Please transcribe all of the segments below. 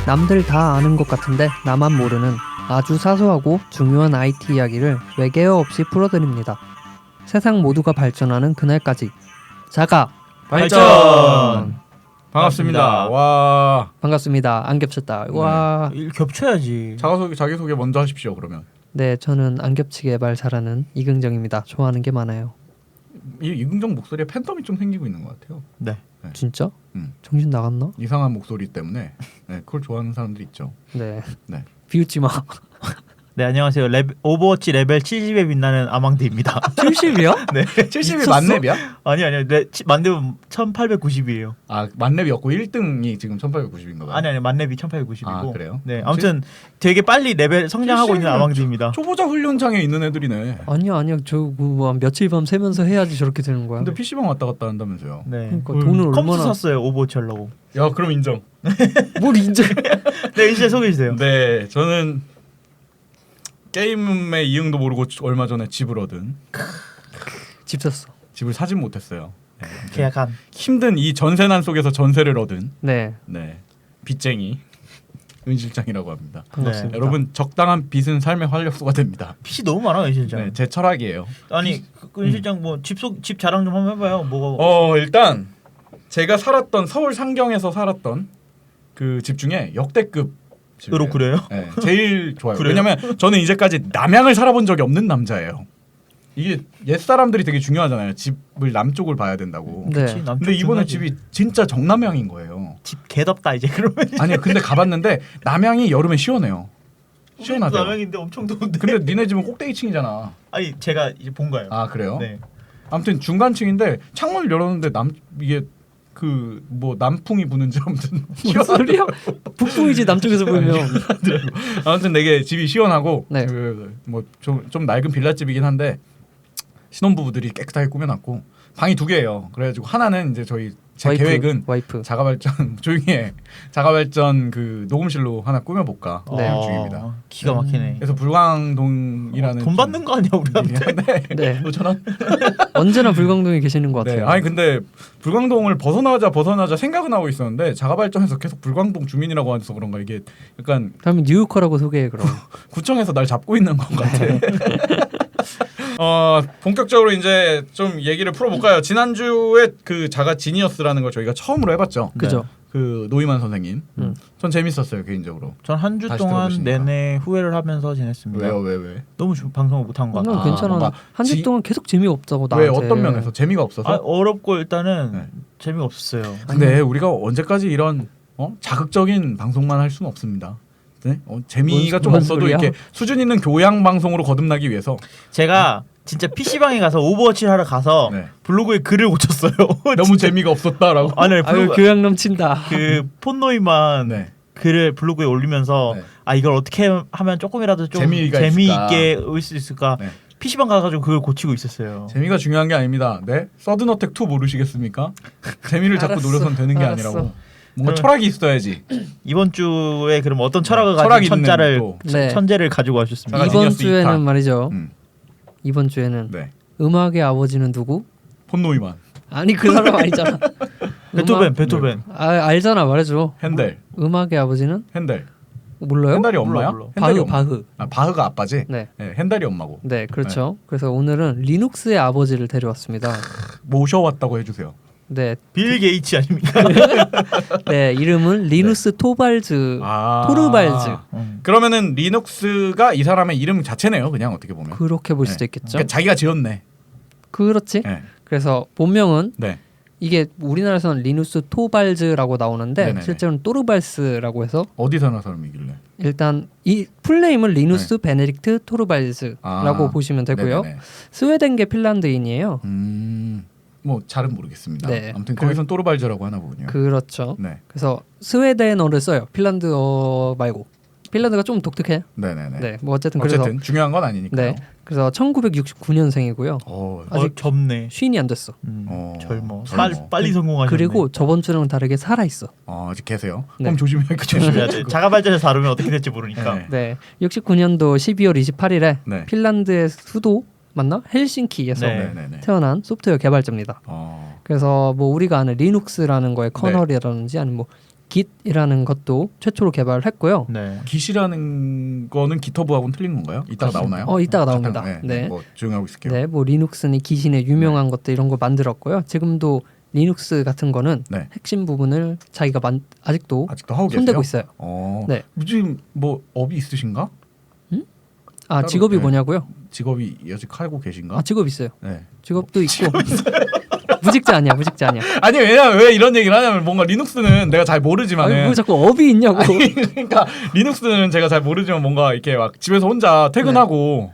남들 다 아는 것 같은데 나만 모르는 아주 사소하고 중요한 IT 이야기를 외계어 없이 풀어드립니다. 세상 모두가 발전하는 그날까지 자가 발전! 반갑습니다. 와. 반갑습니다. 안 겹쳤다. 와. 일 겹쳐야지. 자기소개 먼저 하십시오. 그러면. 네, 저는 안 겹치게 말 잘하는 이긍정입니다. 좋아하는 게 많아요. 이긍정 목소리에 팬덤이 좀 생기고 있는 것 같아요. 네. 진짜? 정신 나갔나? 이상한 목소리 때문에 그걸 좋아하는 사람들이 있죠. 네. 네. 비웃지 마. 네, 안녕하세요. 오버워치 레벨 70에 빛나는 아망드입니다. 70이요? 네. 70이 만렙이야? 아니요. 만렙은 1890이에요. 아, 만렙이었고 1등이 지금 1890인가 봐요. 아니 만렙이 1890이고. 아, 그래요? 네. 아무튼 되게 빨리 레벨 성장하고 있는 아망드입니다. 초보자 훈련장에 있는 애들이네. 아니야. 저뭐 며칠 밤 새면서 해야지 저렇게 되는 거야. 근데 PC방 왔다 갔다 한다면서요. 네. 그러니까 돈을 컴퓨터 얼마나 샀어요. 오버워치 하려고. 야, 그럼 인정. 뭘 인정? 네, 이제 소개해 주세요. 네, 저는 게임의 이응도 모르고 얼마 전에 집을 얻은 집 샀어. 집을 사진 못했어요. 네, 계약한. 힘든 이 전세난 속에서 전세를 얻은 네. 빚쟁이 은 실장이라고 합니다. 반갑습니다. 여러분, 적당한 빚은 삶의 활력소가 됩니다. PC 너무 많아요, 이 실장. 네, 제 철학이에요. 아니, 은 실장 뭐 집 자랑 좀 한번 해봐요. 뭐가? 일단 제가 살았던 서울 상경에서 살았던 그 집 중에 역대급 으로 그래요? 네, 제일 좋아요. 그래요? 왜냐면 저는 이제까지 남양을 살아본 적이 없는 남자예요. 이게 옛 사람들이 되게 중요하잖아요. 집을 남쪽을 봐야 된다고. 네. 그치, 남쪽 근데 이번에 중요하지. 집이 진짜 정남향인 거예요. 집 개덥다 이제 그러면. 아니 근데 가봤는데 남양이 여름에 시원해요. 시원하대요. 남양인데 엄청 더운데. 근데 니네 집은 꼭대기층이잖아. 아니 제가 이제 본 거예요. 아, 그래요? 네. 아무튼 중간층인데 창문을 열었는데 이게 그 뭐 남풍이 부는지 아무튼 무슨 소리야? 북풍이지 남쪽에서 보면. 아무튼 되게 집이 시원하고 네. 좀 낡은 빌라집이긴 한데 신혼부부들이 깨끗하게 꾸며놨고 방이 2개예요. 그래가지고 하나는 이제 제 계획은 와이프. 자가발전 조용히 해. 자가발전 그 녹음실로 하나 꾸며볼까 네. 중입니다. 기가 막히네. 그래서 불광동이라는 돈 받는 거 아니야 우리한테? 네. 5,000원? 언제나 불광동에 계시는 것 같아요. 네. 아니 근데 불광동을 벗어나자 생각은 하고 있었는데 자가발전에서 계속 불광동 주민이라고 해서 그런가 이게 약간 다음에 뉴요커라고 소개해 그럼. 구청에서 날 잡고 있는 것 같아. 본격적으로 이제 좀 얘기를 풀어볼까요? 지난주에 그 자가 지니어스라는 걸 저희가 처음으로 해봤죠. 그죠? 그 노이만 선생님. 전 재밌었어요 개인적으로. 전 한 주 다시 동안 들어보시니까. 내내 후회를 하면서 지냈습니다. 왜? 너무 방송을 못한 것 난 같아. 괜찮아. 뭔가 한 주 동안 계속 재미없다고 왜 나한테. 어떤 면에서 재미가 없어서? 어렵고 일단은 네. 재미가 없었어요. 근데 우리가 언제까지 이런 자극적인 방송만 할 수는 없습니다. 네? 재미가 좀 뭔 없어도 소리야? 이렇게 수준 있는 교양 방송으로 거듭나기 위해서 제가 진짜 PC방에 가서 오버워치를 하러 가서 네. 블로그에 글을 고쳤어요. 너무 재미가 없었다라고. 아니 아유 블로그 교양 넘친다. 그 폰노이만 네. 글을 블로그에 올리면서 네. 이걸 어떻게 하면 조금이라도 좀 재미가 재미있게 올 수 있을까 네. PC방 가가지고 그걸 고치고 있었어요. 재미가 중요한 게 아닙니다. 네? 서든어택 2 모르시겠습니까? 재미를 자꾸 알았어. 노려선 되는 게 알았어. 아니라고. 뭔가 그럼- 철학이 있어야지. 이번 주에 그럼 어떤 철학을 철학 가진 있는 천자를 또. 네. 천재를 가지고 와주셨습니다. 자가 이번 지니어스 주에는 이타. 말이죠. 음. 이번 주에는 네. 음악의 아버지는 누구? 폰노이만, 아니 그 사람 아니잖아. 베토벤. 알잖아 말해줘. 핸델, 음악의 아버지는 핸델. 몰라요? 핸달이 엄마야? 몰라. 핸달이 바흐. 바흐가 아빠지. 네. 네, 핸달이 엄마고. 네, 그렇죠. 그래서 오늘은 리눅스의 아버지를 데려왔습니다. 모셔왔다고 해주세요. 네, 빌 게이츠 아닙니까? 네 이름은 리누스 토발즈, 토르발즈. 그러면은 리눅스가 이 사람의 이름 자체네요. 그냥 어떻게 보면. 그렇게 볼 네. 수도 있겠죠. 그러니까 자기가 지었네. 그렇지. 네. 그래서 본명은 네. 이게 우리나라에서는 리누스 토발즈라고 나오는데 네네네. 실제로는 토르발스라고 해서 어디서 난 사람이길래? 일단 이 풀네임은 리누스 베네딕트 토르발즈라고 보시면 되고요. 네네네. 스웨덴계 핀란드인이에요. 뭐 잘은 모르겠습니다. 네. 아무튼 거기선 또르발즈라고 하나 보군요. 그렇죠. 네. 그래서 스웨덴어를 써요. 핀란드어 말고. 핀란드가 좀 독특해. 네네네. 네, 뭐 어쨌든 중요한 건 아니니까요. 네, 그래서 1969년생이고요. 아직 젊네. 쉰이 안 됐어. 젊어. 젊어. 빨리 성공하셨네. 그리고 저번 주랑 다르게 살아 있어. 아직 계세요. 네. 그럼 조심해야겠죠. 조심해야 돼. 자가발전에서 다루면 어떻게 될지 모르니까. 네. 네, 69년도 12월 28일에 네. 핀란드의 수도 맞나? 헬싱키에서 네. 네네네. 태어난 소프트웨어 개발자입니다. 그래서 뭐 우리가 아는 리눅스라는 거의 커널이라든지 아니면 뭐 Git이라는 것도 최초로 개발을 했고요. 네. 깃이라는 거는 기터브하고는 틀린 건가요? 이따가 나오나요? 이따가 나옵니다. 잠깐, 네. 뭐 조용하고 있을게요. 네, 뭐 리눅스는 기신의 유명한 것들 이런 거 만들었고요. 지금도 리눅스 같은 거는 네. 핵심 부분을 자기가 아직도 아직도 하고 계세요? 손대고 있어요. 네. 지금 뭐 업이 있으신가? 따로, 직업이 네. 뭐냐고요? 직업이 여직 하고 계신가? 직업 있어요. 네. 직업도 있고. 무직자 아니야. 아니 왜냐면 왜 이런 얘기를 하냐면 뭔가 리눅스는 내가 잘 모르지만은 아니, 뭐 자꾸 업이 있냐고. 그러니까 리눅스는 제가 잘 모르지만 뭔가 이렇게 막 집에서 혼자 퇴근하고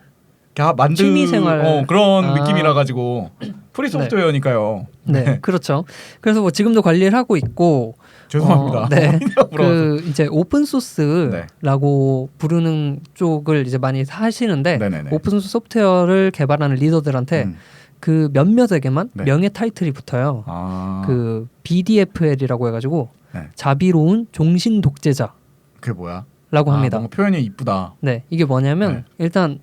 이렇게 만드 취미생활. 그런 느낌이라 가지고 프리 소프트웨어니까요. 네, 그렇죠. 그래서 뭐 지금도 관리를 하고 있고. 죄송합니다. 네, 물어봐서. 이제 오픈 소스라고 부르는 쪽을 이제 많이 하시는데 네네네. 오픈 소스 소프트웨어를 개발하는 리더들한테 그 몇몇에게만 네. 명예 타이틀이 붙어요. 아, 그 BDFL이라고 해가지고 네. 자비로운 종신 독재자라고 그게 뭐야? 합니다. 뭔가 표현이 이쁘다. 네, 이게 뭐냐면 네. 일단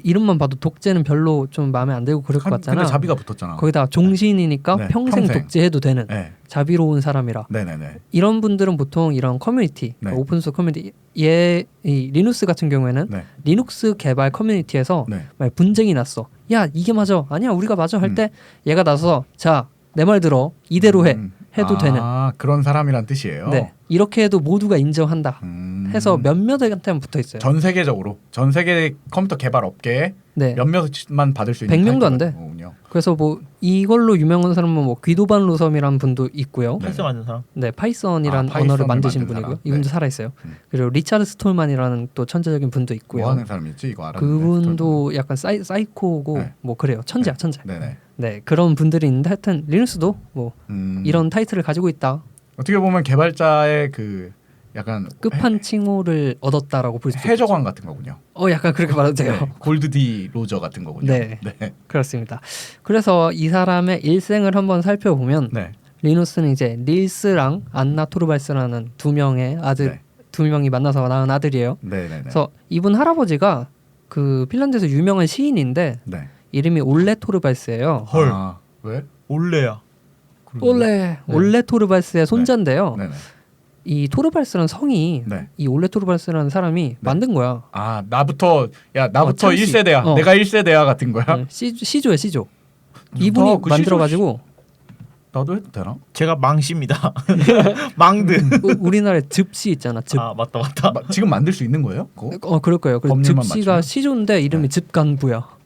이름만 봐도 독재는 별로 좀 마음에 안 들고 그럴 것 같잖아. 근데 자비가 붙었잖아. 거기다 종신이니까 네, 평생 평생. 독재해도 되는 네. 자비로운 사람이라. 네네네. 이런 분들은 보통 이런 커뮤니티, 네. 오픈소스 커뮤니티, 이 리눅스 같은 경우에는 네. 리눅스 개발 커뮤니티에서 네. 만약 분쟁이 났어. 야 이게 맞아, 아니야 우리가 맞아 할 음. 때 얘가 나서 자 내 말 들어 이대로 해 해도 되는. 그런 사람이란 뜻이에요. 네, 이렇게 해도 모두가 인정한다. 해서 몇몇한테만 붙어 있어요. 전 세계적으로 전 세계 컴퓨터 개발 업계에 네. 몇몇만 받을 수 있는 100명도 안 돼. 거군요. 그래서 뭐 이걸로 유명한 사람은 뭐 귀도반 로섬이라는 분도 있고요. 팔스 만든 사람. 네, 파이썬이란 파이썬을 언어를 만드신 만든 분이고요. 사람? 이분도 네. 살아 있어요. 그리고 리차드 스톨만이라는 또 천재적인 분도 있고요. 뭐 하는 사람이지 이거 알아? 그분도 약간 사이코고 네. 뭐 그래요. 천재야, 천재. 네네. 네, 그런 분들이 있는데 하여튼 리눅스도 뭐 이런 타이틀을 가지고 있다. 어떻게 보면 개발자의 그 약간 끝판 칭호를 얻었다라고 볼 수 있죠. 해적왕 같은 거군요. 약간 그렇게 말해도 돼요. 네. 골드 디 로저 같은 거군요. 네. 그렇습니다. 그래서 이 사람의 일생을 한번 살펴보면 네. 리누스는 이제 닐스랑 안나 토르발스라는 두 명의 아들, 네. 두 명이 만나서 낳은 아들이에요. 네네네. 그래서 이분 할아버지가 그 핀란드에서 유명한 시인인데 네. 이름이 올레 토르발스예요. 헐. 왜? 올레야. 올레 토르발스의 손자인데요. 네네. 이 토르발스라는 성이 네. 이 올레 토르발스라는 사람이 만든 거야. 나부터 창씨. 1세대야. 내가 1세대야 같은 거야? 네, 시조야 시조. 좋다. 이분이 그 만들어가지고 나도 해도 되나? 제가 망씨입니다. 망드. 우리나라에 즙시 있잖아. 즙. 아 맞다 맞다. 지금 만들 수 있는 거예요? 그거? 그럴 거예요. 그래서 법률만 즙시가 맞추면? 시조인데 이름이 즙간부야.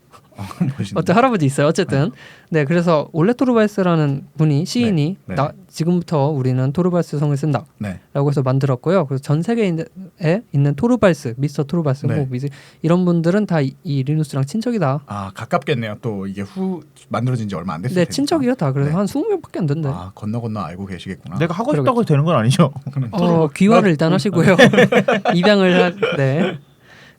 멋있네. 어떤 할아버지 있어요. 어쨌든 네, 그래서 올레 토르발스라는 분이 시인이 네. 네. 지금부터 우리는 토르발스 성을 쓴다라고 네. 해서 만들었고요. 그래서 전 세계에 있는 토르발스, 미스터 토르발스, 네. 뭐 이런 분들은 다 이 리누스랑 친척이다. 가깝겠네요. 또 이게 만들어진 지 얼마 안 됐을 네, 테니까. 친척이요 다. 그래서 네. 한 20명밖에 안 된대. 건너 알고 계시겠구나. 내가 하고 싶다고 해도 되는 건 아니죠. 귀화를 일단 하시고요. 입양을 네.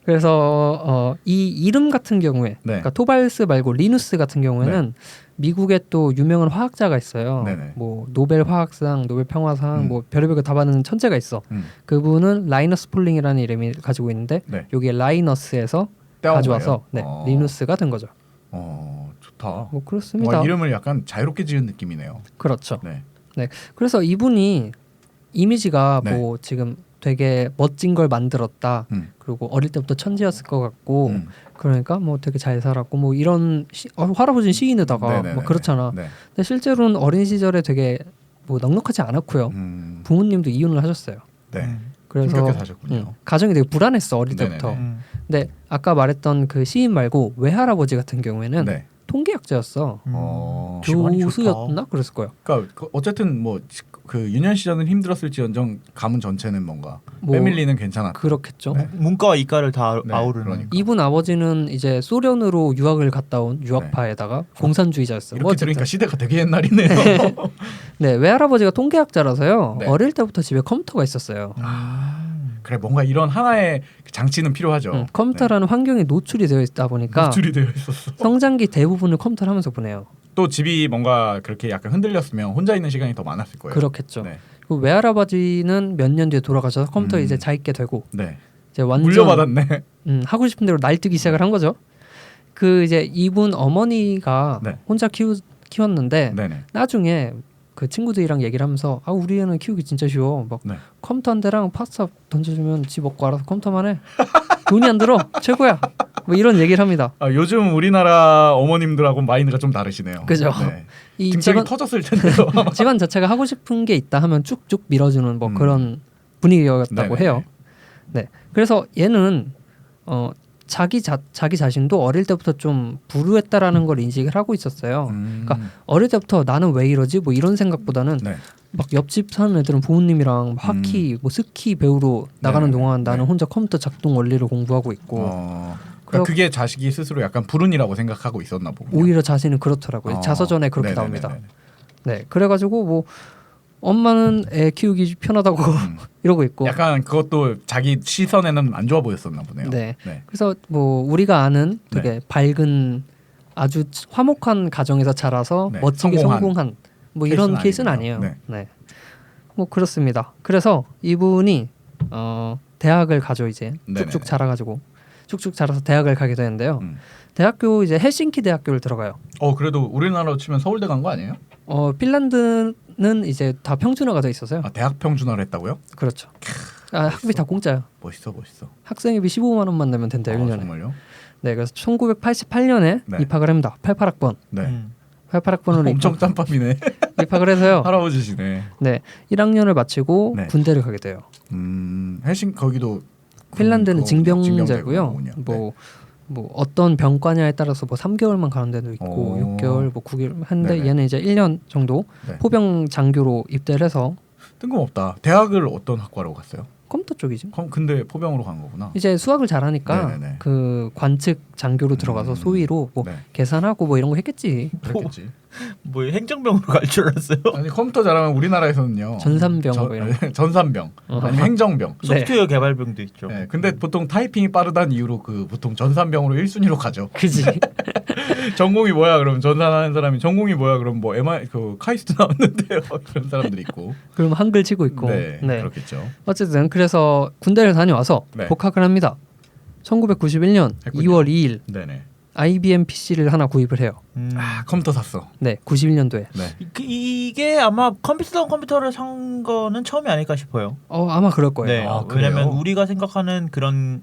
그래서 이 이름 같은 경우에 그러니까 토발스 말고 리누스 같은 경우에는 미국에 또 유명한 화학자가 있어요. 네네. 뭐 노벨 화학상, 노벨 평화상, 뭐 별의별 거 다 받는 천재가 있어. 그분은 라이너스 폴링이라는 이름을 가지고 있는데 여기에 라이너스에서 가져와서 리누스가 된 거죠. 좋다. 뭐 그렇습니다. 이름을 약간 자유롭게 지은 느낌이네요. 그렇죠. 네. 네. 그래서 이분이 이미지가 네. 뭐 지금 되게 멋진 걸 만들었다. 그리고 어릴 때부터 천재였을 것 같고 그러니까 뭐 되게 잘 살았고 뭐 이런 할아버지는 시인에다가 뭐 그렇잖아. 네. 근데 실제로는 어린 시절에 되게 뭐 넉넉하지 않았고요. 부모님도 이혼을 하셨어요. 네. 그래서 힘겹게 사셨군요. 가정이 되게 불안했어 어릴 네네네. 때부터. 근데 아까 말했던 그 시인 말고 외할아버지 같은 경우에는 네. 통계학자였어. 기분이 교수였나 그랬을 거예요. 그러니까 어쨌든 뭐 그 유년 시절은 힘들었을지언정 가문 전체는 뭔가 뭐 패밀리는 괜찮았다. 그렇겠죠. 네. 문과와 이과를 다 네, 아우르는. 그러니까. 이분 아버지는 이제 소련으로 유학을 갔다 온 유학파에다가 공산주의자였어요. 이렇게 들으니까 시대가 되게 옛날이네요. 네, 외할아버지가 통계학자라서요. 네. 어릴 때부터 집에 컴퓨터가 있었어요. 그래 뭔가 이런 하나의 장치는 필요하죠. 컴퓨터라는 환경에 노출이 되어 있다 보니까 노출이 되어 있었어. 성장기 대부분을 컴퓨터를 하면서 보내요. 또 집이 뭔가 그렇게 약간 흔들렸으면 혼자 있는 시간이 더 많았을 거예요. 그렇겠죠. 네. 그리고 외할아버지는 몇 년 뒤에 돌아가셔서 컴퓨터 이제 자 있게 되고 네. 이제 완전 물려받았네. 하고 싶은 대로 날뛰기 시작을 한 거죠. 그 이제 이분 어머니가 네. 혼자 키웠는데 네네. 나중에 그 친구들이랑 얘기를 하면서 우리 애는 키우기 진짜 쉬워. 막 네. 컴퓨터 한 대랑 파스타 던져주면 지 먹고 알아서 컴퓨터만 해. 돈이 안 들어. 최고야. 뭐 이런 얘기를 합니다. 요즘 우리나라 어머님들하고 마인드가 좀 다르시네요. 그죠. 네. 이 등짝이 터졌을 텐데요. 집안 자체가 하고 싶은 게 있다 하면 쭉쭉 밀어주는 뭐 그런 분위기였다고 네네. 해요. 네. 그래서 얘는 자기 자신도 어릴 때부터 좀 불우했다라는 걸 인식을 하고 있었어요. 그러니까 어릴 때부터 나는 왜 이러지? 뭐 이런 생각보다는 네. 막 옆집 사는 애들은 부모님이랑 하키, 뭐 스키 배우러 나가는 네. 동안 나는 네. 혼자 컴퓨터 작동 원리를 공부하고 있고 그러니까 그게 자식이 스스로 약간 불운이라고 생각하고 있었나 보군요. 오히려 자신은 그렇더라고요. 자서전에 그렇게 네네네네. 나옵니다. 네, 그래가지고 뭐 엄마는 애 키우기 편하다고 이러고 있고. 약간 그것도 자기 시선에는 안 좋아 보였었나 보네요. 네. 그래서 뭐 우리가 아는 되게 밝은 아주 화목한 가정에서 자라서 네. 멋지게 성공한 뭐 이런 케이스는 아니군요. 아니에요. 네. 뭐 그렇습니다. 그래서 이분이 대학을 가죠 이제 네네네. 쭉쭉 자라가지고 쭉쭉 자라서 대학을 가게 되는데요. 대학교 이제 헬싱키 대학교를 들어가요. 그래도 우리나라로 치면 서울대 간 거 아니에요? 핀란드는 이제 다 평준화가 돼 있어서요. 대학 평준화를 했다고요? 그렇죠. 학비 다 공짜요. 멋있어. 학생회비 15만 원만 내면 된대요. 1년에. 정말요? 네, 그래서 1988년에 네. 입학을 합니다. 88학번. 네. 88학번으로 엄청 짬밥이네. 입학을 해서요. 할아버지시네. 네, 1학년을 마치고 네. 군대를 가게 돼요. 헬싱 거기도 핀란드는 징병제고요. 네. 뭐 어떤 병과냐에 따라서 뭐 3개월만 가는 데도 있고 6개월, 뭐 9개월 했는데 네네. 얘는 이제 1년 정도 네. 포병 장교로 입대를 해서 뜬금없다. 대학을 어떤 학과로 갔어요? 컴퓨터 쪽이죠. 근데 포병으로 간 거구나. 이제 수학을 잘하니까 네네네. 그 관측 장교로 들어가서 소위로 뭐 네. 계산하고 뭐 이런 거 했겠지. 그랬겠지. 뭐 행정병으로 갈 줄 알았어요. 아니 컴퓨터 잘하면 우리나라에서는요. 전산병 뭐 이런 거. 전산병 아니면 행정병. 네. 소프트웨어 개발병도 있죠. 네, 근데 보통 타이핑이 빠르다는 이유로 보통 전산병으로 1순위로 가죠. 그지. 전공이 뭐야? 그럼 전산하는 사람이 전공이 뭐야? 그럼 뭐 카이스트 나왔는데요. 그런 사람들이 있고. 그럼 한글 치고 있고. 네, 그렇겠죠. 어쨌든 그래서 군대를 다녀와서 네. 복학을 합니다. 1991년 했군요. 2월 2일 네네. IBM PC를 하나 구입을 해요. 컴퓨터 샀어. 네, 91년도에. 네. 이게 아마 컴퓨터를 산 거는 처음이 아닐까 싶어요. 아마 그럴 거예요. 네, 그래요? 왜냐면 우리가 생각하는 그런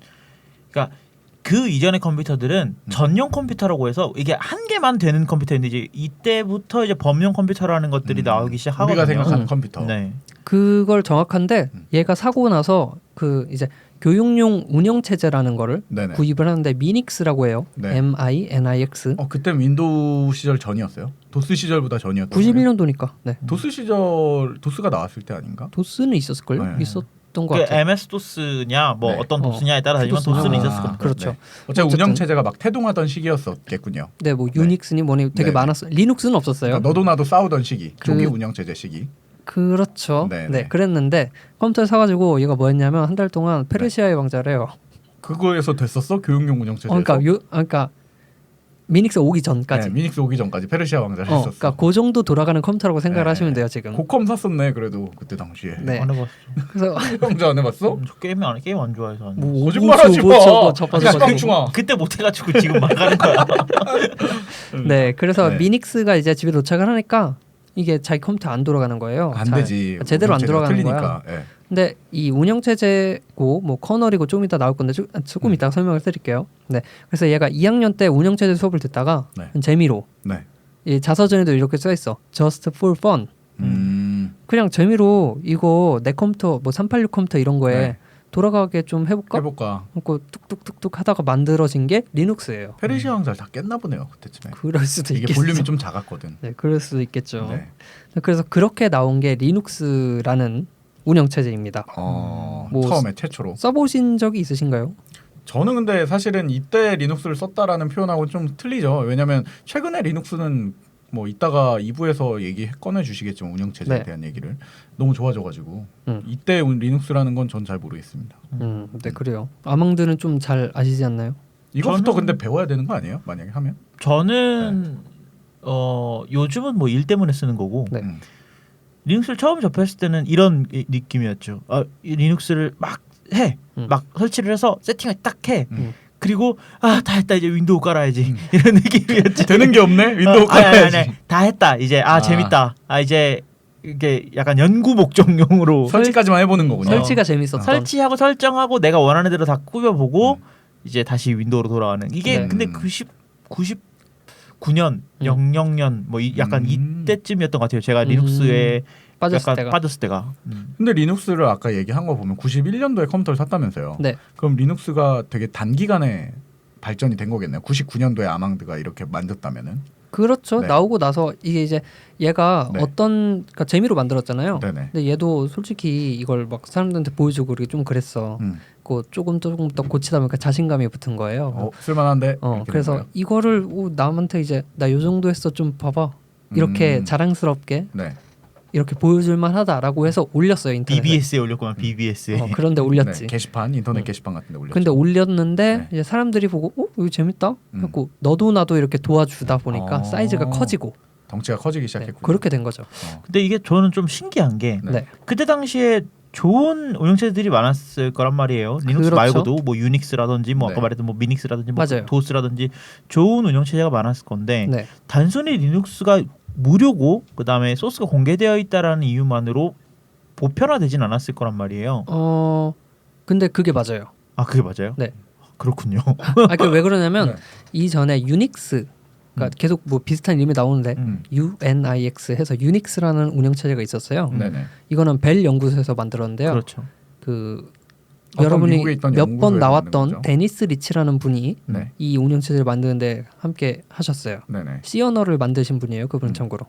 그러니까 그 이전의 컴퓨터들은 전용 컴퓨터라고 해서 이게 한 개만 되는 컴퓨터인데 이제 이때부터 이제 범용 컴퓨터라는 것들이 나오기 시작하거든요. 우리가 생각하는 컴퓨터. 네. 그걸 정확한데 얘가 사고 나서 그 이제 교육용 운영 체제라는 거를 네네. 구입을 하는데 미닉스라고 해요. 네. MINIX. 그때 윈도우 시절 전이었어요? 도스 시절보다 전이었던 거예요? 91년도니까. 네. 도스 시절 도스가 나왔을 때 아닌가? 도스는 있었을 걸요. 네. 있었던 것 그 같아요. MS 도스냐 뭐 네. 어떤 도스냐에 따라 다르지만 도스. 도스는 아, 있었을 겁니다. 그렇죠. 네. 어차피 운영 체제가 막 태동하던 시기였었겠군요. 네, 뭐 유닉스니 뭐니 되게 네. 많았어요. 리눅스는 없었어요. 그러니까 너도 나도 싸우던 시기, 그- 초기 운영 체제 시기. 그렇죠. 네, 네, 네. 그랬는데 컴퓨터를 사가지고 얘가 뭐했냐면 한 달 동안 페르시아의 왕자래요. 그거에서 됐었어? 교육용 운영 체제에서. 그러니까 미닉스 오기 전까지. 네, 미닉스 오기 전까지 페르시아 왕자를 했었어. 그러니까 그 정도 돌아가는 컴퓨터라고 생각을 네. 하시면 돼요 지금. 고컴 샀었네 그래도 그때 당시에. 네. 안 해봤어. 그래서 왕자 안 해봤어? 저 게임 안 좋아해서 안 해봤어. 뭐 거짓말하지 마. 야, 깡충아. 그때 못해가지고 지금 말하는 거야. 네, 그래서 네. 미닉스가 이제 집에 도착을 하니까 이게 자기 컴퓨터 안 돌아가는 거예요. 안 잘. 되지. 제대로 안 운영 체제가 돌아가는 틀리니까. 거야. 예. 근데 이 운영 체제고 뭐 커널이고 좀 이따 나올 건데 조금 이따 설명을 드릴게요. 네, 그래서 얘가 2학년 때 운영 체제 수업을 듣다가 네. 재미로 네. 이 자서전에도 이렇게 써 있어. Just for fun. 그냥 재미로 이거 내 컴퓨터 뭐 386 컴퓨터 이런 거에 네. 돌아가게 좀 해볼까? 해볼까. 그거 뚝뚝뚝뚝 하다가 만들어진 게 리눅스예요. 페르시아 왕자를 다 깼나 보네요 그때쯤에. 그럴 수도 이게 있겠죠. 볼륨이 좀 작았거든. 네, 그럴 수도 있겠죠. 네. 그래서 그렇게 나온 게 리눅스라는 운영 체제입니다. 뭐 처음에 최초로. 써보신 적이 있으신가요? 저는 근데 사실은 이때 리눅스를 썼다라는 표현하고는 좀 틀리죠. 왜냐하면 최근에 리눅스는 뭐 이따가 2부에서 꺼내 주시겠지만 운영 체제에 네. 대한 얘기를 너무 좋아져가지고 이때 리눅스라는 건 전 잘 모르겠습니다. 네, 그래요. 아망들은 좀 잘 아시지 않나요? 이거부터 저는- 근데 배워야 되는 거 아니에요? 만약에 하면? 저는 요즘은 뭐 일 때문에 쓰는 거고 네. 리눅스를 처음 접했을 때는 이런 느낌이었죠. 이 리눅스를 막 해, 막 설치를 해서 세팅을 딱 해. 그리고 다 했다 이제 윈도우 깔아야지 이런 느낌이었지. 되는 게 없네. 윈도우 깔아야지. 아니, 다 했다 이제 재밌다. 이제 이게 약간 연구 목적용으로 설치까지만 해보는 거군요. 설치가 재밌었던. 설치하고 설정하고 내가 원하는 대로 다 꾸며보고 이제 다시 윈도우로 돌아가는 이게 네. 근데 99년 00년 뭐 약간 이때쯤이었던 것 같아요. 제가 리눅스에 빠졌을 때가. 근데 리눅스를 아까 얘기한 거 보면 91년도에 컴퓨터를 샀다면서요. 네. 그럼 리눅스가 되게 단기간에 발전이 된 거겠네요. 99년도에 아망드가 이렇게 만졌다면은. 그렇죠. 네. 나오고 나서 이게 이제 얘가 네. 그러니까 재미로 만들었잖아요. 네네. 근데 얘도 솔직히 이걸 막 사람들한테 보여주고 그렇게 좀 그랬어. 그 조금 더 고치다 보니까 자신감이 붙은 거예요. 쓸만한데. 이렇게 된 그래서 거예요? 이거를 남한테 이제 나 요 정도 했어 좀 봐봐. 이렇게 자랑스럽게 네. 이렇게 보여줄만 하다라고 해서 올렸어요 인터넷에. BBS에 올렸구만. BBS에. 그런데 올렸지. 네, 게시판 인터넷 게시판 같은데 올렸죠. 근데 올렸는데 네. 이제 사람들이 보고 이거 재밌다. 하고 너도 나도 이렇게 도와주다 보니까 사이즈가 커지고 덩치가 커지기 시작했고. 그렇게 된 거죠. 근데 이게 저는 좀 신기한 게 네. 네. 그때 당시에 좋은 운영체들이 많았을 거란 말이에요. 리눅스 그렇죠. 말고도 뭐 유닉스라든지 뭐 네. 아까 말했던 뭐 미닉스라든지 뭐 맞아요. 도스라든지 좋은 운영체제가 많았을 건데 네. 단순히 리눅스가 무료고 그다음에 소스가 공개되어 있다라는 이유만으로 보편화되진 않았을 거란 말이에요. 근데 그게 맞아요. 아 그게 맞아요? 네. 그렇군요. 왜 그러냐면 네. 이전에 유닉스 그러니까 계속 뭐 비슷한 이름이 나오는데 UNIX 해서 유닉스라는 운영체제가 있었어요. 네네. 이거는 벨 연구소에서 만들었는데요. 그렇죠. 그 어떤 여러분이 미국에 있던 몇 번 연구소에서 만든 나왔던 거죠? 데니스 리치라는 분이 네. 이 운영체제를 만드는데 함께 하셨어요. 네네. C 언어를 만드신 분이에요. 그분 참고로.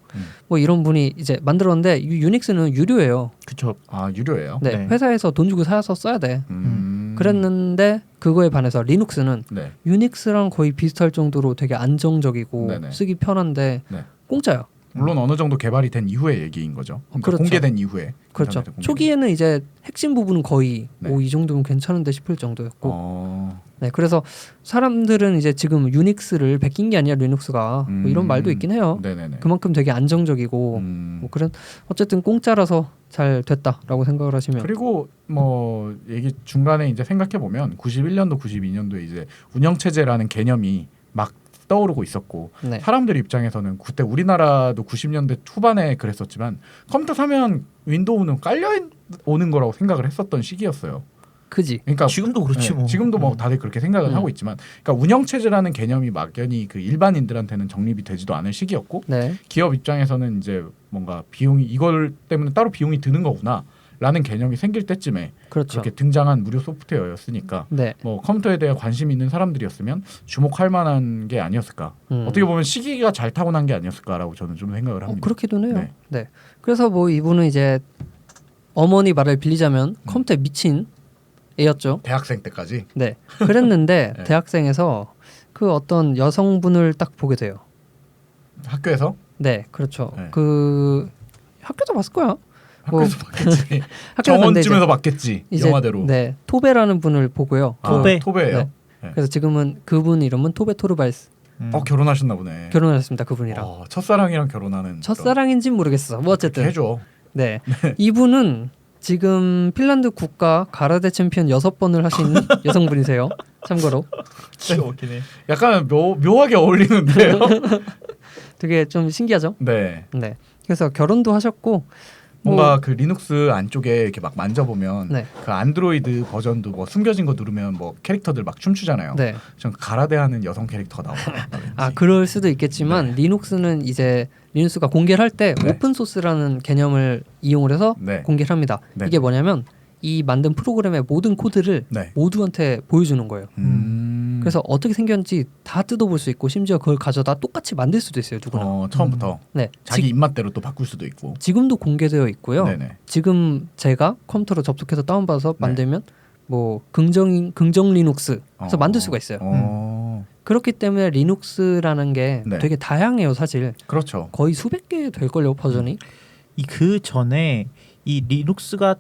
뭐 이런 분이 이제 만들었는데 유닉스는 유료예요. 그렇죠. 아 유료예요? 네, 네. 회사에서 돈 주고 사서 써야 돼. 그랬는데 그거에 반해서 리눅스는 네. 유닉스랑 거의 비슷할 정도로 되게 안정적이고 네네. 쓰기 편한데 네. 공짜요. 물론 어느 정도 개발이 된 이후의 얘기인 거죠. 그러니까 그렇죠. 공개된 이후에. 그렇죠. 인터넷에 공개된 초기에는 이제 핵심 부분은 거의 네. 이 정도면 괜찮은데 싶을 정도였고. 어... 네, 그래서 사람들은 이제 지금 유닉스를 베낀 게 아니라 리눅스가 뭐 이런 말도 있긴 해요. 네네네. 그만큼 되게 안정적이고 뭐 그런 어쨌든 공짜라서 잘 됐다라고 생각을 하시면. 그리고 뭐 얘기 중간에 이제 생각해 보면 91년도 92년도에 이제 운영 체제라는 개념이 막 떠오르고 있었고 네. 사람들 입장에서는 그때 우리나라도 90년대 초반에 그랬었지만 컴퓨터 사면 윈도우는 깔려 오는 거라고 생각을 했었던 시기였어요. 그지. 그러니까 지금도 그렇지 네, 뭐. 지금도 뭐 다들 그렇게 생각을 하고 있지만, 그러니까 운영 체제라는 개념이 막연히 그 일반인들한테는 정립이 되지도 않은 시기였고, 네. 기업 입장에서는 이제 뭔가 비용이 이걸 때문에 따로 비용이 드는 거구나라는 개념이 생길 때쯤에 그렇죠. 그렇게 등장한 무료 소프트웨어였으니까, 네. 뭐 컴퓨터에 대해 관심 있는 사람들이었으면 주목할 만한 게 아니었을까. 어떻게 보면 시기가 잘 타고난 게 아니었을까라고 저는 좀 생각을 합니다. 그렇기도 해요. 네. 네. 그래서 뭐 이분은 이제 어머니 말을 빌리자면 컴퓨터에 미친 애였죠. 대학생 때까지. 네. 그랬는데 네. 대학생에서 그 어떤 여성분을 딱 보게 돼요. 학교에서? 네, 그렇죠. 네. 그 학교에서 봤을 거야. 학교에서 봤겠지. 학교에서 봤는데 정원쯤에서 봤겠지. 이제 영화대로. 네, 토베라는 분을 보고요. 토베. 토베예요. 네. 그래서 지금은 그분 이름은 토베 토르발스. 결혼하셨나 보네. 결혼하셨습니다. 그분이랑. 첫사랑이랑 결혼하는. 첫사랑인진 모르겠어. 뭐 어쨌든. 해줘. 네. 이분은 지금 핀란드 국가 가라데 챔피언 6번을 하신 여성분이세요. 참고로. 약간 묘하게 어울리는데요. 되게 좀 신기하죠? 네. 네. 그래서 결혼도 하셨고 뭔가 그 리눅스 안쪽에 이렇게 막 만져보면 네. 그 안드로이드 버전도 뭐 숨겨진 거 누르면 뭐 캐릭터들 막 춤추잖아요. 네. 전 가라데하는 여성 캐릭터가 나오더라고요. 아, 그럴 수도 있겠지만 리눅스는 이제 리눅스가 공개를 할 때 네. 오픈 소스라는 개념을 이용을 해서 네. 공개를 합니다. 네. 이게 뭐냐면 이 만든 프로그램의 모든 코드를 네. 모두한테 보여주는 거예요. 그래서 어떻게 생겼는지 다 뜯어볼 수 있고 심지어 그걸 가져다 똑같이 만들 수도 있어요. 누구나. 처음부터 네. 자기 입맛대로 또 바꿀 수도 있고. 지금도 공개되어 있고요. 네네. 지금 제가 컴퓨터로 접속해서 다운받아서 만들면 뭐 긍정 리눅스 해서 만들 수가 있어요. 그렇기 때문에 리눅스라는 게 네. 되게 다양해요. 사실 그렇죠. 거의 수백 개 될걸요 버전이. 그 전에 이 리눅스가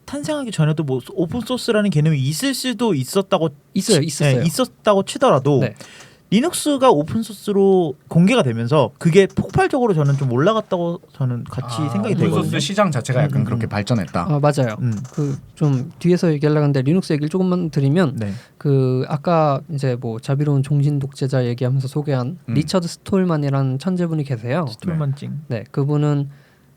탄생하기 전에도 뭐 오픈 소스라는 개념이 있을 수도 있었다고 있었어요. 네, 있었다고 치더라도 네. 리눅스가 오픈 소스로 공개가 되면서 그게 폭발적으로 저는 좀 올라갔다고 저는 같이 생각이 오픈 되거든요. 소스 시장 자체가 약간 그렇게 발전했다. 아 맞아요. 그 좀 뒤에서 얘기하려고 하는데 리눅스 얘기를 조금만 드리면 네. 그 아까 이제 뭐 자비로운 종신 독재자 얘기하면서 소개한 리처드 스톨만이라는 천재분이 계세요. 스톨만찡. 네, 그분은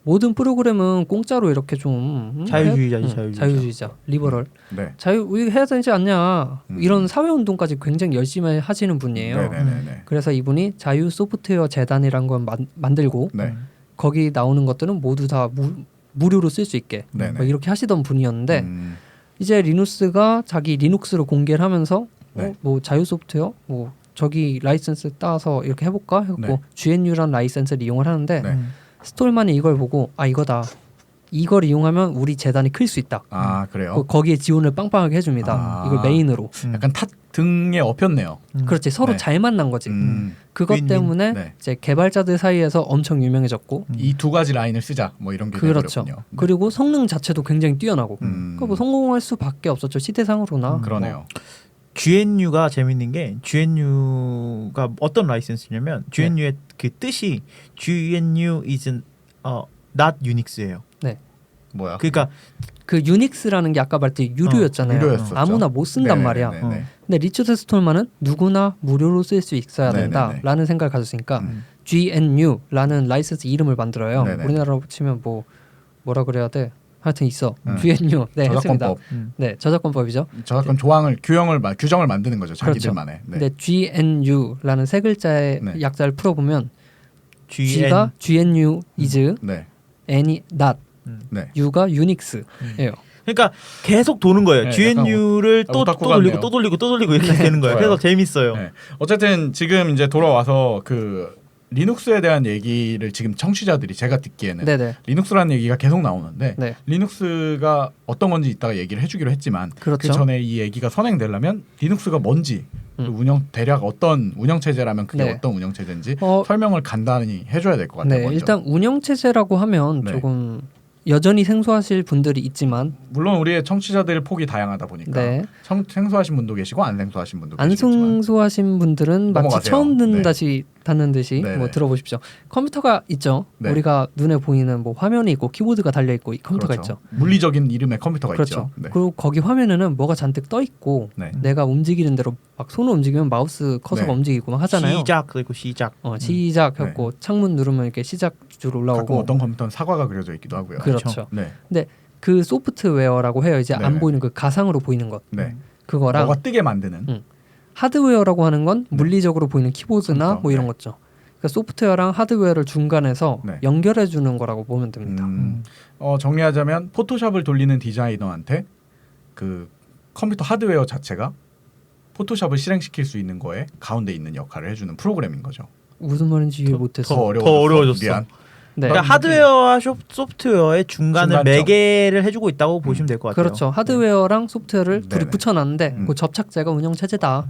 모든 프로그램은 공짜로 이렇게 좀 자유주의자지 자유주의자, 리버럴, 네. 자유 이거 해야 되지 않냐 이런 사회 운동까지 굉장히 열심히 하시는 분이에요. 네네네. 그래서 이분이 자유 소프트웨어 재단이란 걸 만들고 네. 거기 나오는 것들은 모두 다 무료로 쓸 수 있게 네네. 이렇게 하시던 분이었는데 이제 리누스가 자기 리눅스로 공개를 하면서 네. 뭐 자유 소프트웨어 뭐 저기 라이센스 따서 이렇게 해볼까 해갖고 네. GNU란 라이센스를 이용을 하는데 네. 스톨만이 이걸 보고 이거다. 이걸 이용하면 우리 재단이 클 수 있다. 아 그래요? 거기에 지원을 빵빵하게 해줍니다. 이걸 메인으로. 약간 탓 등에 업혔네요. 그렇지 서로 네. 잘 만난 거지. 그것 윈윈. 때문에 네. 이제 개발자들 사이에서 엄청 유명해졌고. 이 두 가지 라인을 쓰자 뭐 이런 게 그렇죠. 돼버렸군요. 네. 그리고 성능 자체도 굉장히 뛰어나고. 그러니까 뭐 성공할 수밖에 없었죠 시대상으로나. 그러네요. GNU가 재밌는 게 GNU가 어떤 라이센스냐면 GNU의 그 뜻이 GNU is not Unix예요. 네. 뭐야? 그러니까 그 유닉스라는 게 아까 말했듯이 유료였잖아요. 유료였었죠. 아무나 못 쓴단 네네네네. 말이야. 네네. 근데 리처드 스톨만은 누구나 무료로 쓸 수 있어야 네네네. 된다라는 생각을 가졌으니까 GNU라는 라이센스 이름을 만들어요. 네네. 우리나라로 치면 뭐라 그래야 돼? 하여튼 있어. GNU. 네, 했습니다. 저작권법. 네, 저작권법이죠. 저작권 규정을 만드는 거죠. 자기들만의. 네. 근데 GNU라는 세 글자의 네. 약자를 풀어보면 G가 GNU is, 네. N이 not, 네. U가 Unix예요. 그러니까 계속 도는 거예요. 네, GNU를 또 오타쿠 돌리고 같네요. 또 돌리고 또 돌리고 이렇게 되는 거예요. 그래서 재밌어요. 네. 어쨌든 지금 이제 돌아와서 그 리눅스에 대한 얘기를 지금 청취자들이 제가 듣기에는 네네. 리눅스라는 얘기가 계속 나오는데 네. 리눅스가 어떤 건지 이따가 얘기를 해주기로 했지만 그렇죠. 그 전에 이 얘기가 선행되려면 리눅스가 뭔지 대략 어떤 운영 체제라면 그게 네. 어떤 운영 체제인지 어, 설명을 간단히 해줘야 될 것 같아요. 네, 먼저. 일단 운영 체제라고 하면 네. 조금 여전히 생소하실 분들이 있지만 물론 우리의 청취자들 폭이 다양하다 보니까 네. 생소하신 분도 계시고 안 생소하신 분도 안 계시지만 생소하신 분들은 마치 넘어가세요. 처음 네. 듣는 듯이 네네. 뭐 들어보십시오. 컴퓨터가 있죠. 네. 우리가 눈에 보이는 뭐 화면이 있고 키보드가 달려 있고 이 컴퓨터가 그렇죠. 있죠. 물리적인 이름의 컴퓨터가 그렇죠. 있죠. 네. 그리고 거기 화면에는 뭐가 잔뜩 떠 있고 네. 내가 움직이는 대로 막 손을 움직이면 마우스 커서가 네. 움직이고 막 하잖아요. 시작 그리고 시작. 시작 했고 창문 누르면 이렇게 시작 줄 가끔 올라오고. 어떤 컴퓨터는 사과가 그려져 있기도 하고요. 그렇죠. 네. 근데 그 소프트웨어라고 해요. 이제 안 네네. 보이는 그 가상으로 보이는 것. 네. 그거랑 뭐가 뜨게 만드는. 하드웨어라고 하는 건 물리적으로 보이는 키보드나 컴퓨터, 뭐 이런 네. 거죠. 그러니까 소프트웨어랑 하드웨어를 중간에서 네. 연결해 주는 거라고 보면 됩니다. 정리하자면 포토샵을 돌리는 디자이너한테 그 컴퓨터 하드웨어 자체가 포토샵을 실행시킬 수 있는 거에 가운데 있는 역할을 해주는 프로그램인 거죠. 무슨 말인지 이해 못했어. 더 어려워졌어. 미안. 네. 그러니까 하드웨어와 소프트웨어의 중간을 중간점. 매개를 해주고 있다고 보시면 될 것 같아요. 그렇죠. 하드웨어랑 소프트웨어를 둘이 네네. 붙여놨는데 음. 그 접착제가 운영 체제다.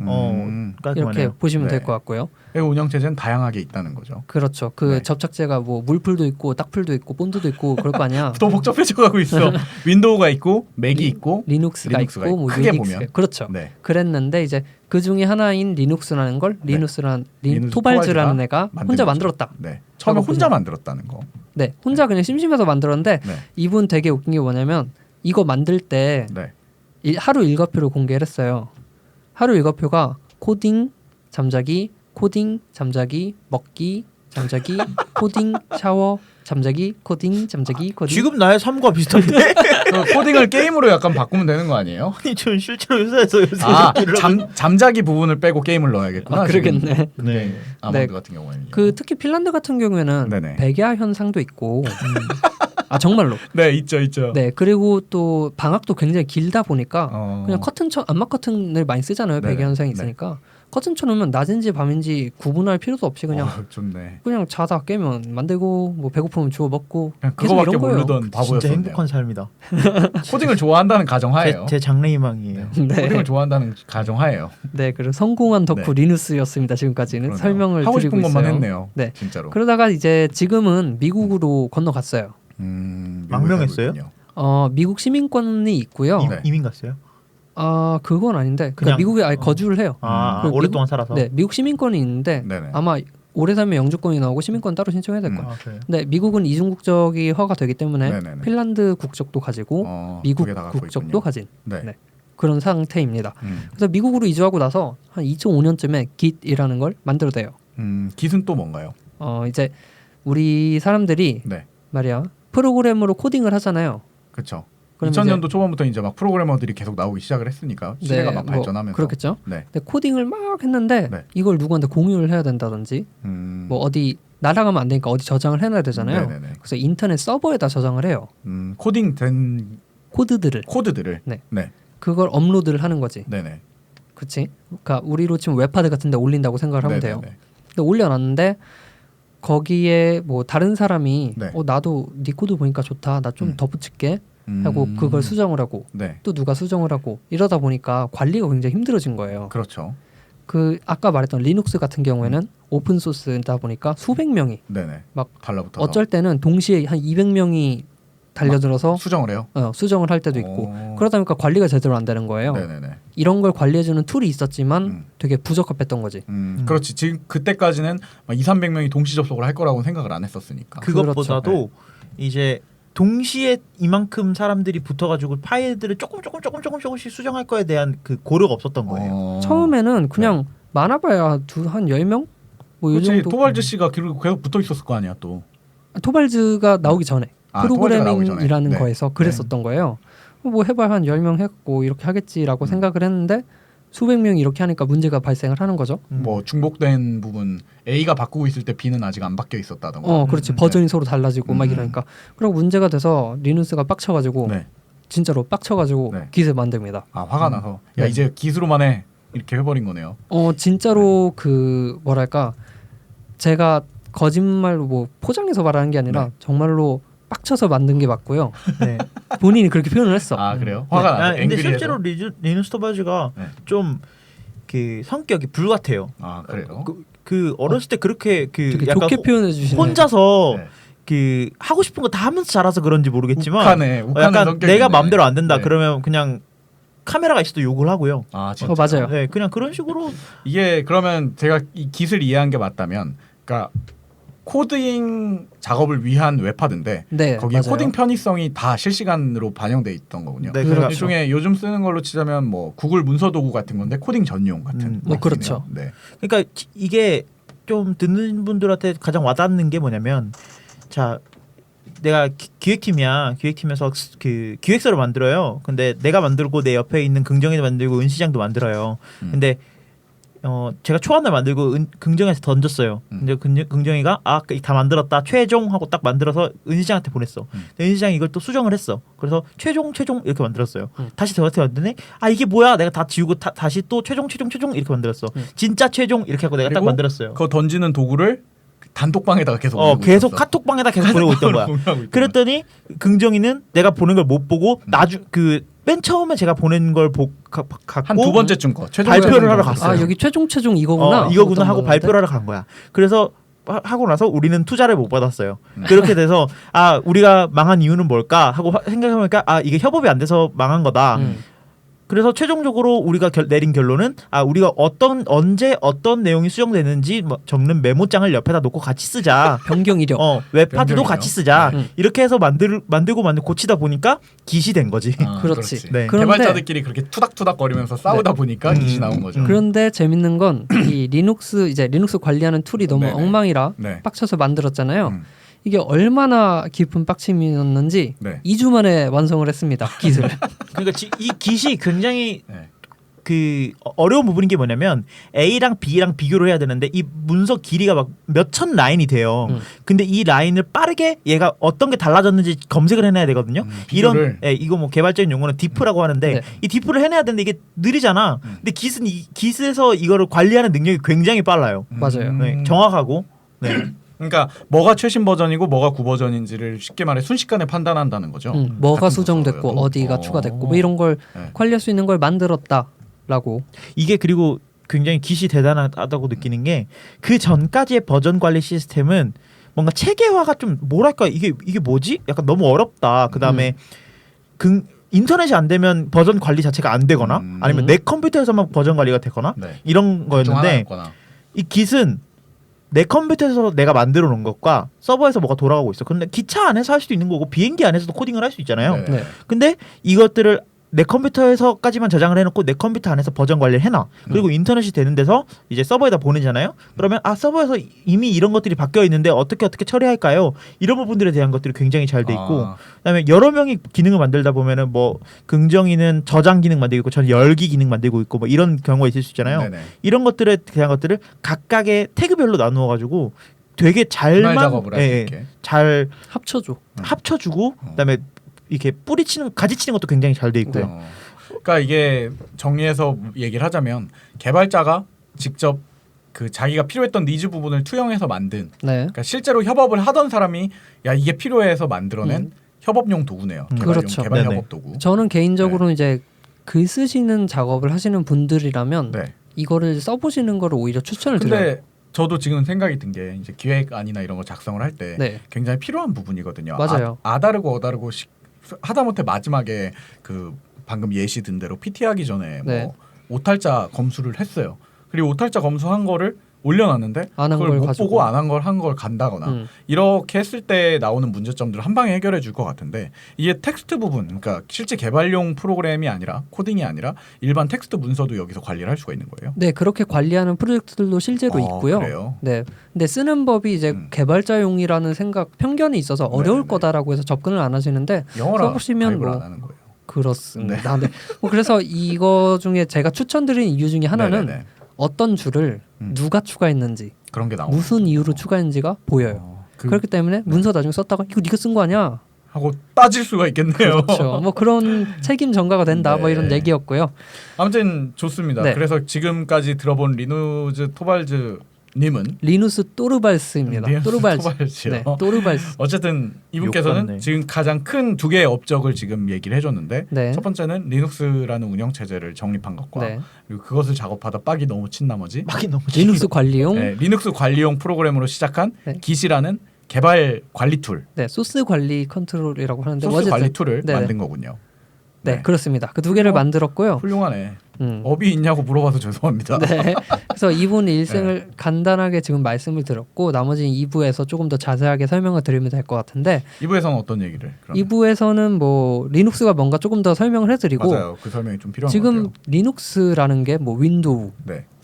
깔끔하네요. 이렇게 보시면 네. 될 것 같고요. 이 운영 체제는 다양하게 있다는 거죠. 그렇죠. 그 네. 접착제가 뭐 물풀도 있고 딱풀도 있고 본드도 있고 그럴 거 아니야. 더 복잡해져가고 있어. 윈도우가 있고 맥이 있고 리눅스가 리눅스가 있고 뭐 크게 유닉스. 보면. 그렇죠. 네. 그랬는데 이제 그 중에 하나인 리눅스라는 걸 리누스 토발즈라는 토발즈가 애가 만든 혼자 거죠. 만들었다. 네. 처음에 라고 혼자 보시면- 만들었다는 거. 네, 혼자 그냥 심심해서 만들었는데 네. 이분 되게 웃긴 게 뭐냐면 이거 만들 때 네. 하루 일과표를 공개를 했어요. 하루 일과표가 코딩, 잠자기, 코딩, 잠자기, 먹기, 잠자기, 코딩, 샤워, 잠자기, 코딩, 잠자기, 코딩. 지금 나의 삶과 비슷한데? 그 코딩을 게임으로 약간 바꾸면 되는 거 아니에요? 아니 전 실제로 회사에서 요새 아, 일을 하고 잠자기 부분을 빼고 게임을 넣어야겠구나. 그러겠네. 지금. 네. 아몬드 네. 같은 경우에는. 그 특히 핀란드 같은 경우에는 네네. 백야 현상도 있고, 아 정말로. 네, 있죠. 네, 그리고 또 방학도 굉장히 길다 보니까 그냥 암막 커튼을 많이 쓰잖아요. 네네. 백야 현상이 있으니까 커튼 쳐놓으면 낮인지 밤인지 구분할 필요도 없이 그냥 좋네. 그냥 자다 깨면 만들고 뭐 배고프면 주워 먹고 그냥 계속 그거밖에 이런 거예요. 모르던 진짜 바보였었네요. 행복한 삶이다. 코딩을 좋아한다는 가정하에요. 제 장래희망이에요. 네, 코딩을 좋아한다는 가정하에요. 네, 그리고 성공한 덕후 네. 리누스였습니다. 지금까지는 그러네요. 설명을 하고 드리고 싶은 것만 있어요. 했네요. 네. 진짜로. 그러다가 이제 지금은 미국으로 건너갔어요. 망명했어요? 미국 시민권이 있고요. 네. 이민 갔어요? 그건 아닌데 그냥, 미국에 아예 거주를 해요. 아, 그 오랫동안 살아서. 네, 미국 시민권이 있는데 네네. 아마 오래 살면 영주권이 나오고 시민권 따로 신청해야 될 거예요. 아, 그래요. 근데 미국은 이중 국적이 허가되기 때문에 네네네. 핀란드 국적도 가지고 미국 두 개 다 갖고 국적도 있군요. 가진 네. 네. 그런 상태입니다. 그래서 미국으로 이주하고 나서 한 2005년쯤에 Git이라는 걸 만들어대요. 깃은 또 뭔가요? 이제 우리 사람들이 네. 말이야 프로그램으로 코딩을 하잖아요. 그렇죠. 그럼 2000년도 초반부터 이제 막 프로그래머들이 계속 나오기 시작을 했으니까 시대가 네, 막 뭐 발전하면서 그렇겠죠. 네. 근데 코딩을 막 했는데 네. 이걸 누구한테 공유를 해야 된다든지 뭐 어디 날아가면 안 되니까 어디 저장을 해놔야 되잖아요. 네네네. 그래서 인터넷 서버에다 저장을 해요. 코딩된 코드들을. 네. 그걸 업로드를 하는 거지. 네네. 그치? 그러니까 우리로 치면 웹하드 같은 데 올린다고 생각을 하면 돼요. 네네네. 근데 올려놨는데 거기에 뭐 다른 사람이 네. 나도 네 코드 보니까 좋다. 나 좀 덧붙일게 하고 음. 그걸 수정을 하고 네. 또 누가 수정을 하고 이러다 보니까 관리가 굉장히 힘들어진 거예요. 그렇죠. 그 아까 말했던 리눅스 같은 경우에는 오픈 소스다 보니까 수백 명이 네네. 막 달라붙어서 어쩔 때는 동시에 한 200명이 달려들어서 수정을 해요. 수정을 할 때도 있고 그러다 보니까 관리가 제대로 안 되는 거예요. 네네네. 이런 걸 관리해주는 툴이 있었지만 되게 부적합했던 거지. 그렇지. 지금 그때까지는 막 200~300명이 동시 접속을 할 거라고는 생각을 안 했었으니까. 그것보다도 그렇죠. 이제 동시에 이만큼 사람들이 붙어가지고 파일들을 조금씩 수정할 거에 대한 그 고려가 없었던 거예요. 처음에는 그냥 많아봐야 한 10명? 뭐 이 그렇지. 정도. 토발즈 씨가 계속 붙어 있었을 거 아니야 또. 토발즈가 나오기 전에 프로그래밍이라는 네. 거에서 그랬었던 거예요. 뭐 해봐야 한 10명 했고 이렇게 하겠지라고 생각을 했는데 수백 명이 이렇게 하니까 문제가 발생을 하는 거죠. 뭐 중복된 부분 A가 바꾸고 있을 때 B는 아직 안 바뀌어 있었다던가. 그렇지. 버전이 서로 달라지고 막 이러니까. 그리고 문제가 돼서 리눅스가 빡쳐가지고 네. 진짜로 빡쳐가지고 네. 기세 만듭니다. 아 화가 나서 야 이제 기술로만 해 이렇게 해버린 거네요. 진짜로 그 뭐랄까 제가 거짓말로 뭐 포장해서 말하는 게 아니라 정말로 빡쳐서 만든 게 맞고요. 네. 본인이 그렇게 표현을 했어. 아 그래요? 화가 나서 근데 앵그리해서. 실제로 리누스 토발즈가 네. 좀 그 성격이 불같아요. 아 그래요? 그 어렸을 때 그렇게 그 되게 약간 좋게 표현해 주시네. 혼자서 네. 그 하고 싶은 거 다 하면서 자라서 그런지 모르겠지만 욱하는 약간 성격이네. 내가 마음대로 안 된다 네. 그러면 그냥 카메라가 있어도 욕을 하고요. 아 진짜. 맞아요. 네, 그냥 그런 식으로 이게 그러면 제가 이 기술 이해한 게 맞다면, 그러니까 코딩 작업을 위한 웹하드인데 네, 거기에 맞아요. 코딩 편의성이 다 실시간으로 반영돼 있던 거군요. 네, 그렇죠. 일종의 요즘 쓰는 걸로 치자면 뭐 구글 문서 도구 같은 건데 코딩 전용 같은. 뭐 느낌이네요. 그렇죠. 네. 그러니까 이게 좀 듣는 분들한테 가장 와닿는 게 뭐냐면 자 내가 기획팀이야. 기획팀에서 그 기획서를 만들어요. 근데 내가 만들고 내 옆에 있는 긍정이도 만들고 은시장도 만들어요. 근데 제가 초안을 만들고 긍정에서 던졌어요. 근데 긍정이가 다 만들었다 최종 하고 딱 만들어서 은시장한테 보냈어. 근데 은시장이 이걸 또 수정을 했어. 그래서 최종 이렇게 만들었어요. 다시 저한테 왔더니 이게 뭐야? 내가 다 지우고 다시 또 최종 이렇게 만들었어. 진짜 최종 이렇게 하고 내가 딱 만들었어요. 그거 던지는 도구를 단톡방에다가 계속 계속 있었어. 카톡방에다 계속 보내고 있던 거야. 그랬더니 긍정이는 내가 보낸 걸 못 보고 맨 처음에 제가 보낸 걸 갖고 한 두 번째쯤 거 발표를 하러 갔어요. 여기 최종 이거구나. 이거구나 하고 발표를 하러 간 거야. 그래서 하고 나서 우리는 투자를 못 받았어요. 그렇게 돼서 우리가 망한 이유는 뭘까 하고 생각해보니까 이게 협업이 안 돼서 망한 거다. 그래서 최종적으로 우리가 내린 결론은 우리가 언제 어떤 내용이 수정되는지 적는 메모장을 옆에다 놓고 같이 쓰자. 변경 이력. 웹하드도 같이 쓰자. 이렇게 해서 만들고 고치다 보니까 기시 된 거지. 그렇지. 네. 개발자들끼리 그렇게 투닥투닥거리면서 싸우다 보니까 기시 나온 거죠. 그런데 재밌는 건 이 리눅스 관리하는 툴이 너무 네네. 엉망이라 네. 빡쳐서 만들었잖아요. 이게 얼마나 깊은 빡침이었는지 네. 2주 만에 완성을 했습니다. 기술. 그러니까 이 기시 굉장히 네. 그 어려운 부분인 게 뭐냐면 A랑 B랑 비교를 해야 되는데 이 문서 길이가 막 몇천 라인이 돼요. 근데 이 라인을 빠르게 얘가 어떤 게 달라졌는지 검색을 해내야 되거든요. 이거 뭐 개발적인 용어는 디프라고 하는데 네. 이 디프를 해내야 되는데 이게 느리잖아. 근데 깃에서 이거를 관리하는 능력이 굉장히 빨라요. 맞아요. 네, 정확하고. 네. 그러니까 뭐가 최신 버전이고 뭐가 구버전인지를 쉽게 말해 순식간에 판단한다는 거죠. 뭐가 같은 수정됐고 문서여도. 어디가 추가됐고 뭐 이런 걸 관리할 수 있는 걸 만들었다라고. 이게 그리고 굉장히 깃이 대단하다고 느끼는 게 그 전까지의 버전 관리 시스템은 뭔가 체계화가 좀 뭐랄까 이게 뭐지? 약간 너무 어렵다. 그다음에 인터넷이 안 되면 버전 관리 자체가 안 되거나 아니면 내 컴퓨터에서만 버전 관리가 되거나 이런 거였는데 이 깃은 내 컴퓨터에서 내가 만들어 놓은 것과 서버에서 뭐가 돌아가고 있어. 근데 기차 안에서 할 수도 있는 거고 비행기 안에서도 코딩을 할 수 있잖아요. 네. 근데 이것들을 내 컴퓨터에서까지만 저장을 해놓고 내 컴퓨터 안에서 버전 관리를 해놔. 그리고 인터넷이 되는 데서 이제 서버에다 보내잖아요. 그러면 서버에서 이미 이런 것들이 바뀌어 있는데 어떻게 처리할까요? 이런 부분들에 대한 것들이 굉장히 잘 돼 있고, 그다음에 여러 명이 기능을 만들다 보면은 뭐 긍정이는 저장 기능 만들고 있고, 저는 열기 기능 만들고 있고, 뭐 이런 경우가 있을 수 있잖아요. 네네. 이런 것들에 대한 것들을 각각의 태그별로 나누어 가지고 되게 분할 작업을 할 수 있게 잘 합쳐주고 그다음에 이렇게 가지치는 것도 굉장히 잘 돼 있고요. 그러니까 이게 정리해서 얘기를 하자면 개발자가 직접 그 자기가 필요했던 니즈 부분을 투영해서 만든, 그러니까 실제로 협업을 하던 사람이 야 이게 필요해서 만들어낸 협업용 도구네요. 그렇죠. 개발 협업 도구. 저는 개인적으로 이제 글 쓰시는 작업을 하시는 분들이라면 이거를 써보시는 거를 오히려 추천을 드려요. 근데 저도 지금 생각이 든 게 이제 기획안이나 이런 거 작성을 할 때 굉장히 필요한 부분이거든요. 맞아요. 아다르고 어다르고 하다못해 마지막에 그 방금 예시 든 대로 PT 하기 전에 뭐 오탈자 검수를 했어요. 그리고 오탈자 검수한 거를 올려놨는데 그걸 못 보고 안 한 걸 한 걸 간다거나 이렇게 했을 때 나오는 문제점들을 한 방에 해결해 줄 것 같은데, 이게 텍스트 부분, 그러니까 실제 개발용 프로그램이 아니라 코딩이 아니라 일반 텍스트 문서도 여기서 관리를 할 수가 있는 거예요. 네, 그렇게 관리하는 프로젝트들도 실제로 있고요. 그래요? 네, 근데 쓰는 법이 이제 개발자용이라는 편견이 있어서 어려울 거다라고 해서 접근을 안 하시는데 써보시면 뭐 안 하는 거예요. 그렇습니다. 네. 그래서 이거 중에 제가 추천드린 이유 중에 하나는 어떤 줄을 누가 추가했는지, 그런 게 무슨 이유로 추가했는지가 보여요. 그렇기 때문에 문서 나중에 썼다가 이거 네가 쓴 거 아니야? 하고 따질 수가 있겠네요. 그렇죠. 뭐 그런 책임 전가가 된다. 뭐 이런 얘기였고요. 아무튼 좋습니다. 그래서 지금까지 들어본 리누스 토발즈 님은 리누스 또르발스입니다. 또르발스요. 네, 또르발스. 어쨌든 이분께서는 지금 가장 큰 두 개의 업적을 지금 얘기를 해줬는데, 첫 번째는 리눅스라는 운영 체제를 정립한 것과 그리고 그것을 작업하다 빡이 너무 친 나머지 리눅스 관리용 리눅스 관리용 프로그램으로 시작한 깃이라는 개발 관리 툴, 소스 관리 컨트롤이라고 하는데 소스 관리 툴을 만든 거군요. 네, 그렇습니다. 그 두 개를 만들었고요. 훌륭하네. 업이 있냐고 물어봐서 죄송합니다. 네. 그래서 이분 일생을 간단하게 지금 말씀을 드렸고, 나머지는 2부에서 조금 더 자세하게 설명을 드리면 될 것 같은데, 2부에서는 어떤 얘기를? 그러면? 2부에서는 뭐 리눅스가 뭔가 조금 더 설명을 해드리고, 맞아요. 그 설명이 좀 필요한 지금 것 같아요. 리눅스라는 게 뭐 윈도우,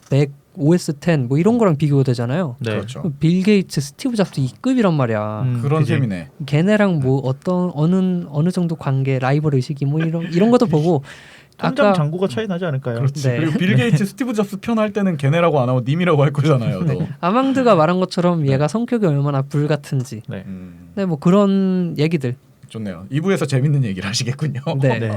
맥, OS 10 뭐 이런 거랑 비교되잖아요. 그렇죠. 빌 게이츠, 스티브 잡스 2급이란 말이야. 그런 셈이네. 걔네랑 뭐 어떤 어느 정도 관계, 라이벌 의식이 뭐 이런 것도 보고. 통장 잔고가 차이 나지 않을까요? 그렇지. 그리고 빌 게이츠, 스티브 잡스 편 할 때는 걔네라고 안 하고 님이라고 할 거잖아요. 아망드가 말한 것처럼 얘가 성격이 얼마나 불 같은지. 뭐 그런 얘기들. 좋네요. 2부에서 재밌는 얘기를 하시겠군요. 네.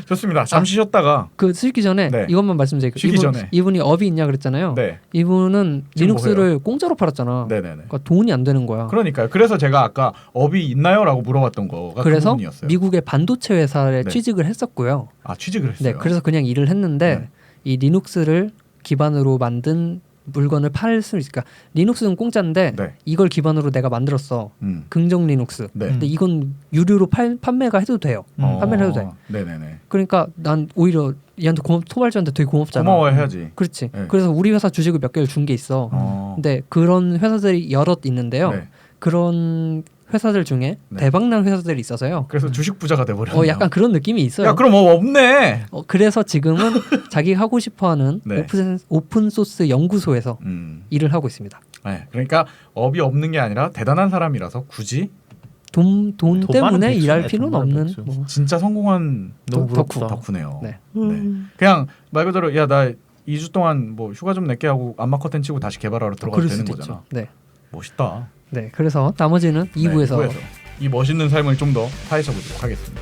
좋습니다. 잠시 쉬었다가 그 쉬기 전에 이것만 말씀드릴게요. 쉬기 전에 이분이 업이 있냐 그랬잖아요. 이분은 리눅스를 공짜로 팔았잖아. 그러니까 돈이 안 되는 거야. 그러니까요. 그래서 제가 아까 업이 있나요라고 물어봤던 거가 그래서 그 부분이었어요. 미국의 반도체 회사에 취직을 했었고요. 취직을 했어요. 그래서 그냥 일을 했는데 이 리눅스를 기반으로 만든 물건을 팔 수 있을까? 리눅스는 공짜인데 이걸 기반으로 내가 만들었어. 긍정 리눅스. 근데 이건 유료로 판매가 해도 돼요. 판매를 해도 돼. 그러니까 난 오히려 얘한테 토발자한테 되게 고맙잖아. 고마워해야지. 그렇지. 그래서 우리 회사 주식을 몇 개를 준 게 있어. 근데 그런 회사들이 여럿 있는데요. 그런 회사들 중에 대박난 회사들이 있어서요. 그래서 주식 부자가 돼버렸네요. 약간 그런 느낌이 있어요. 야 그럼 없네. 그래서 지금은 자기가 하고 싶어하는 오픈 소스 연구소에서 일을 하고 있습니다. 그러니까 업이 없는 게 아니라 대단한 사람이라서 굳이 돈 때문에 일할 필요는 없는. 뭐. 진짜 성공한 덕후네요. 그냥 말 그대로 야 나 2주 동안 뭐 휴가 좀 낼게 하고 안마 커튼 치고 다시 개발하러 들어가도 되는 거잖아. 멋있다. 그래서 나머지는 2부에서 이 멋있는 삶을 좀 더 파헤쳐 보도록 하겠습니다.